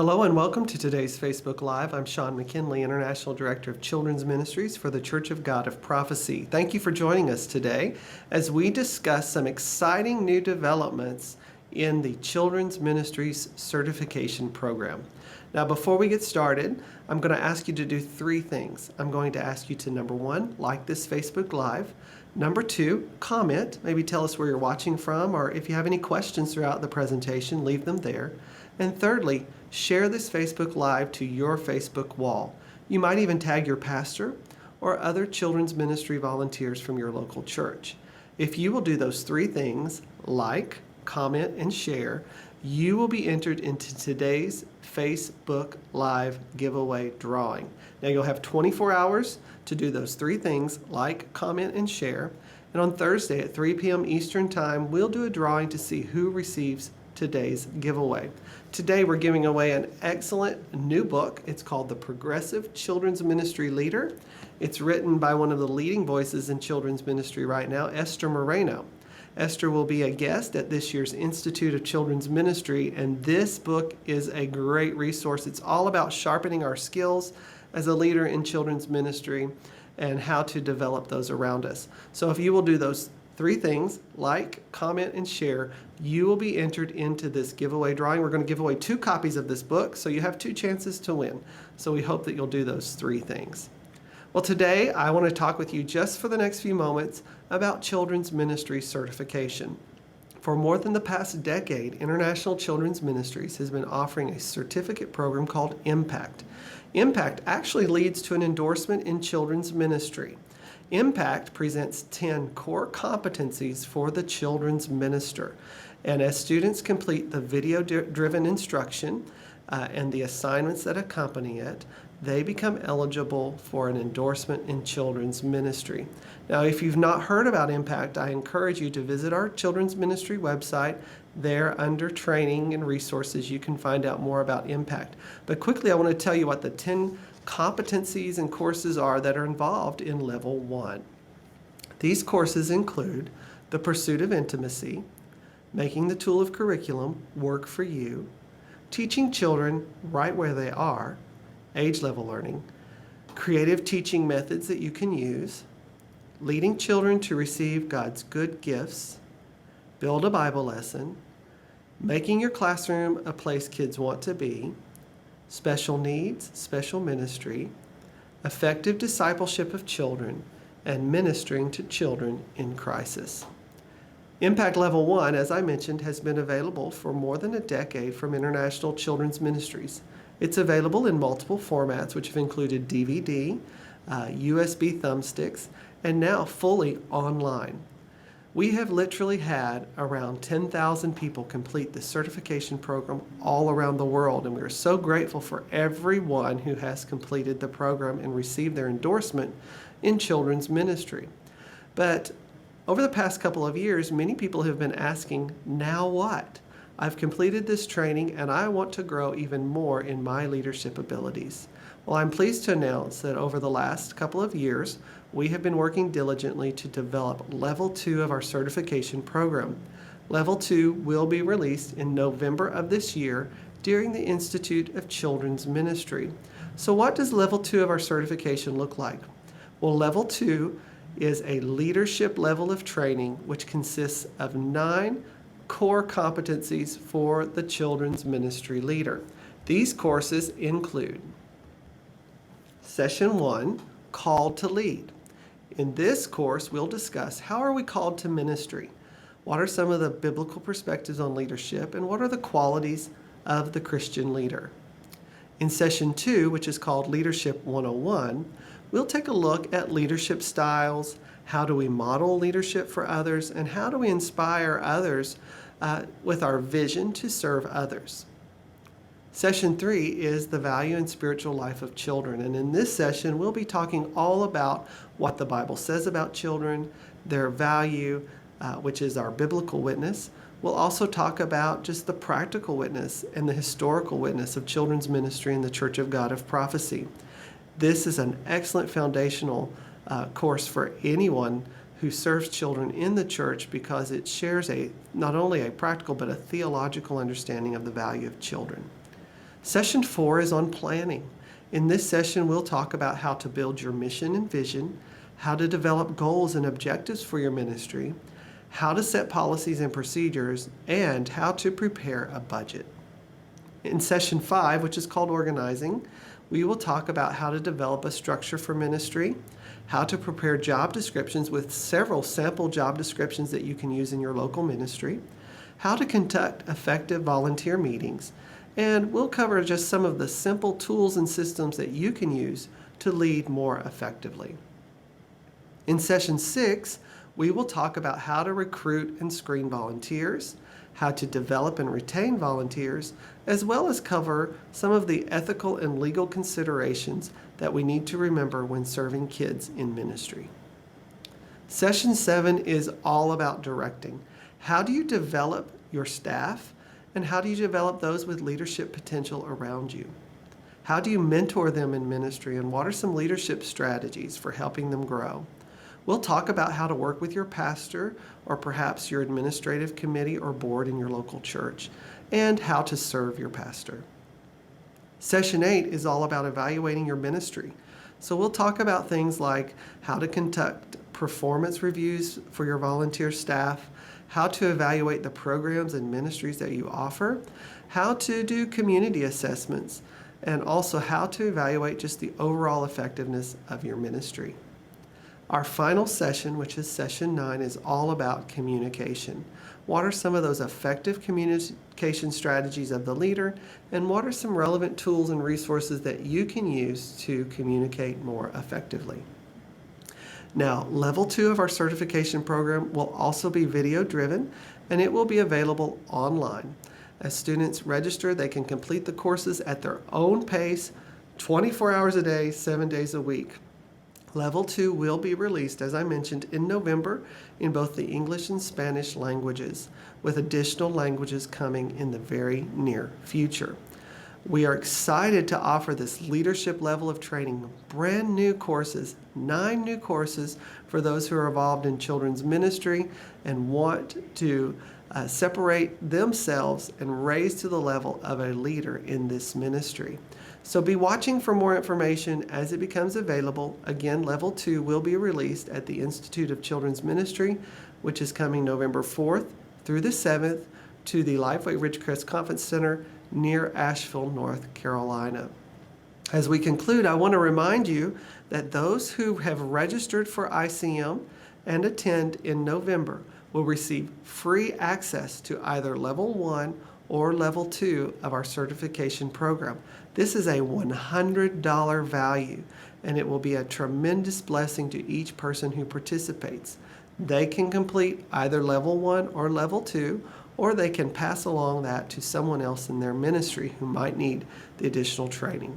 Hello and welcome to today's Facebook Live. I'm Shaun McKinley, International Director of Children's Ministries for the Church of God of Prophecy. Thank you for joining us today as we discuss some exciting new developments in the Children's Ministries Certification Program. Now, before we get started, I'm going to ask you to do three things. I'm going to ask you to, number one, like this Facebook Live. Number two, comment. Maybe tell us where you're watching from, or if you have any questions throughout the presentation, leave them there. And thirdly, share this Facebook Live to your Facebook wall. You might even tag your pastor or other children's ministry volunteers from your local church. If you will do those three things, like, comment, and share, you will be entered into today's Facebook Live giveaway drawing. Now you'll have 24 hours to do those three things, like, comment, and share. And on Thursday at 3 p.m. Eastern Time, we'll do a drawing to see who receives today's giveaway. Today we're giving away an excellent new book. It's called The Progressive Children's Ministry Leader. It's written by one of the leading voices in children's ministry right now, Esther Moreno. Esther will be a guest at this year's Institute of Children's Ministry, and this book is a great resource. It's all about sharpening our skills as a leader in children's ministry and how to develop those around us. So if you will do those three things, like, comment, and share, you will be entered into this giveaway drawing. We're going to give away 2 copies of this book, so you have 2 chances to win. So we hope that you'll do those 3 things. Well, today I want to talk with you just for the next few moments about children's ministry certification. For more than the past decade, International Children's Ministries has been offering a certificate program called Impact. Impact actually leads to an endorsement in children's ministry. Impact presents 10 core competencies for the children's minister. And as students complete the video-driven instruction and the assignments that accompany it, they become eligible for an endorsement in children's ministry. Now, if you've not heard about Impact, I encourage you to visit our children's ministry website. There, under training and resources, you can find out more about Impact. But quickly, I want to tell you what the 10 competencies and courses are that are involved in Level 1. These courses include the pursuit of intimacy, making the tool of curriculum work for you, teaching children right where they are, age level learning, creative teaching methods that you can use, leading children to receive God's good gifts, build a Bible lesson, making your classroom a place kids want to be, special needs, special ministry, effective discipleship of children, and ministering to children in crisis. Impact Level 1, as I mentioned, has been available for more than a decade from International Children's Ministries. It's available in multiple formats, which have included DVD, USB thumbsticks, and now fully online. We have literally had around 10,000 people complete the certification program all around the world, and we are so grateful for everyone who has completed the program and received their endorsement in children's ministry. But over the past couple of years, many people have been asking, now what? I've completed this training and I want to grow even more in my leadership abilities. Well, I'm pleased to announce that over the last couple of years, we have been working diligently to develop Level 2 of our certification program. Level 2 will be released in November of this year during the Institute of Children's Ministry. So what does Level 2 of our certification look like? Well, Level 2 is a leadership level of training which consists of 9 core competencies for the children's ministry leader. These courses include Session 1, Called to Lead. In this course, we'll discuss how are we called to ministry? What are some of the biblical perspectives on leadership, and what are the qualities of the Christian leader? In Session 2, which is called Leadership 101, we'll take a look at leadership styles, how do we model leadership for others, and how do we inspire others with our vision to serve others. Session 3 is the value and spiritual life of children, and in this session we'll be talking all about what the Bible says about children, their value, which is our biblical witness. We'll also talk about just the practical witness and the historical witness of children's ministry in the Church of God of Prophecy. This is an excellent foundational course for anyone who serves children in the church because it shares not only a practical but a theological understanding of the value of children. Session 4 is on planning. In this session, we'll talk about how to build your mission and vision, how to develop goals and objectives for your ministry, how to set policies and procedures, and how to prepare a budget. In Session 5, which is called Organizing, we will talk about how to develop a structure for ministry, how to prepare job descriptions with several sample job descriptions that you can use in your local ministry, how to conduct effective volunteer meetings, and we'll cover just some of the simple tools and systems that you can use to lead more effectively. In Session 6, we will talk about how to recruit and screen volunteers, how to develop and retain volunteers, as well as cover some of the ethical and legal considerations that we need to remember when serving kids in ministry. Session 7 is all about directing. How do you develop your staff, and how do you develop those with leadership potential around you? How do you mentor them in ministry, and what are some leadership strategies for helping them grow? We'll talk about how to work with your pastor or perhaps your administrative committee or board in your local church, and how to serve your pastor. Session 8 is all about evaluating your ministry. So we'll talk about things like how to conduct performance reviews for your volunteer staff, how to evaluate the programs and ministries that you offer, how to do community assessments, and also how to evaluate just the overall effectiveness of your ministry. Our final session, which is Session 9, is all about communication. What are some of those effective communication strategies of the leader, and what are some relevant tools and resources that you can use to communicate more effectively? Now, Level 2 of our certification program will also be video-driven, and it will be available online. As students register, they can complete the courses at their own pace, 24 hours a day, 7 days a week. Level 2 will be released, as I mentioned, in November in both the English and Spanish languages, with additional languages coming in the very near future. We are excited to offer this leadership level of training, brand new courses, 9 new courses for those who are involved in children's ministry and want to separate themselves and raise to the level of a leader in this ministry. So be watching for more information as it becomes available. Again, Level 2 will be released at the Institute of Children's Ministry, which is coming November 4th through the 7th to the Lifeway Ridgecrest Conference Center near Asheville, North Carolina. As we conclude, I want to remind you that those who have registered for ICM and attend in November will receive free access to either Level 1 or Level 2 of our certification program. This is a $100 value, and it will be a tremendous blessing to each person who participates. They can complete either Level 1 or Level 2, or they can pass along that to someone else in their ministry who might need the additional training.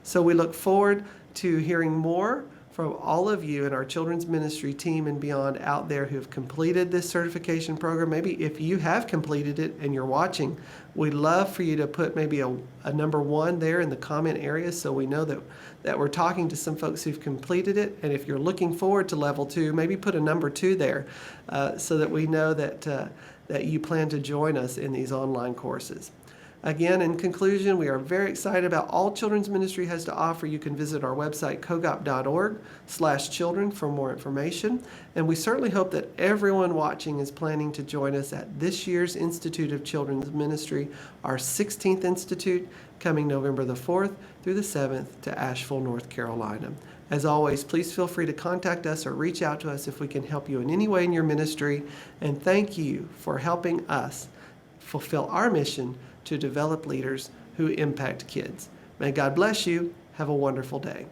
So we look forward to hearing more from all of you in our children's ministry team and beyond out there who have completed this certification program. Maybe if you have completed it and you're watching, we'd love for you to put maybe a number 1 there in the comment area so we know that we're talking to some folks who've completed it. And if you're looking forward to Level 2, maybe put a number 2 there so that we know that you plan to join us in these online courses. Again, in conclusion, we are very excited about all Children's Ministry has to offer. You can visit our website, kogop.org/children for more information. And we certainly hope that everyone watching is planning to join us at this year's Institute of Children's Ministry, our 16th Institute, coming November the 4th through the 7th to Asheville, North Carolina. As always, please feel free to contact us or reach out to us if we can help you in any way in your ministry. And thank you for helping us fulfill our mission to develop leaders who impact kids. May God bless you. Have a wonderful day.